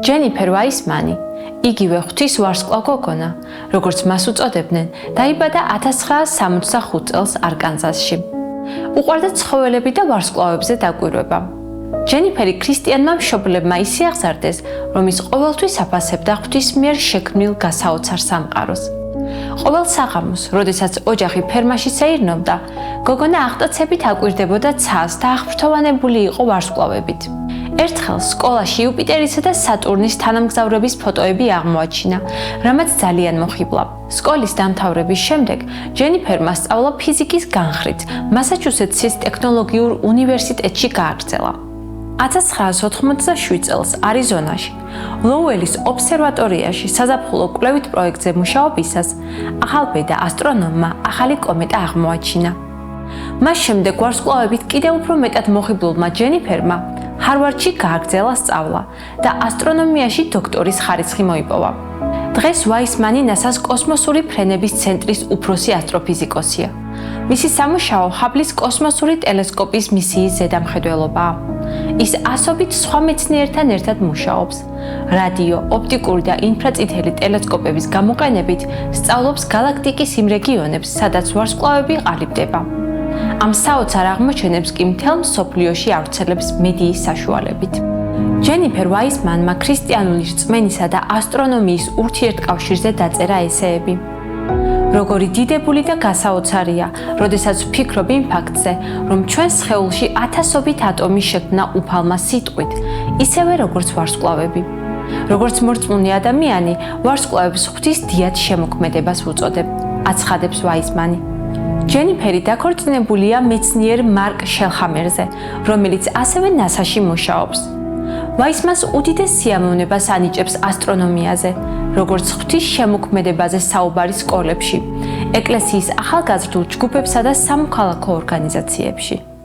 ჯენიფერ ვაისმანი, იგივე ღვთის ვარსკვლავ გოგონა, როგორც მას უწოდებდნენ, დაიბადა 1965 წელს არკანზასში. უყვარდა ცხოველები და ვარსკვლავებზე დაკვირვება. ჯენიფერი ქრისტიანმა მშობლებმა ისე აღზარდეს, რომ ის ყოველთვის აფასებდა ღვთის მიერ შექმნილ გასაოცარ სამყაროს. ყოველ საღამოს, როდესაც ოჯახი ფერმაში სეირნობდა, გოგონა აღტაცებით აკვირდებოდა ცას და აღფრთოვანებული იყო ვარსკვლავებით. ერთხელ სკოლაში იუპიტერისა და სატურნის თანამგზავრების ფოტოები აღმოაჩინა, რამაც ძალიან მოხიბლა. სკოლის დამთავრების შემდეგ ჯენიფერმა სწავლა ფიზიკის განხრით მასაჩუსეტსის ტექნოლოგიურ უნივერსიტეტში გააგრძელა. 1987 წელს არიზონაში, ლოუელის ობსერვატორიაში საზაფხულო კვლევით პროექტზე მუშაობისას ახალბედა ასტრონომმა ახალი კომეტა აღმოაჩინა. მას შემდეგ ვარსკვლავებით კიდევ უფრო მეტად მოხიბლულმა ჯენიფერმა ჰარვარდში გააგრძელა სწავლა და ასტრონომიაში დოქტორის ხარისხი მოიპოვა. დღეს ვაისმანი ნასას კოსმოსური ფრენების ცენტრის უფროსი ასტროფიზიკოსია. მისი სამუშაო ჰაბლის კოსმოსური ტელესკოპის მისიის ზედამხედველობაა. ის ასობით სხვა მეცნიერთან ერთად მუშაობს. რადიო, ოპტიკური და ინფრაწითელი ტელესკოპების გამოყენებით სწავლობს გალაქტიკის იმ რეგიონებს, სადაც ვარსკვლავები ყალიბდება. ამ საოცარ აღმოჩენებს კი მთელ მსოფლიოში ავრცელებს მედიის საშუალებით. ჯენიფერ ვაისმანმა ქრისტიანული რწმენისა და ასტრონომიის ურთიერთკავშირზე დაწერა ესეები. როგორი დიდებული და გასაოცარია, როდესაც ვფიქრობ იმ ფაქტზე, რომ ჩვენ სხეულში ათასობით ატომი შექმნა უფალმა სიტყვით, ისევე როგორც ვარსკვლავები. როგორც მორწმუნე ადამიანი, ვარსკვლავებს ღვთის დიად შემოქმედებას ვუწოდებ, აცხადებს ვაისმანი. ჯენიფერი დაქორწინებულია მეცნიერ მარკ შელჰამერზე, რომელიც ასევე ნასაში მუშაობს. ვაისმანს უდიდეს სიამოვნებას ანიჭებს ასტრონომიაზე, როგორც ღვთის შემოქმედებაზე საუბარი სკოლებში, ეკლესიის ახალგაზრდულ ჯგუფებსა და სამოქალაქო ორგანიზაციებში.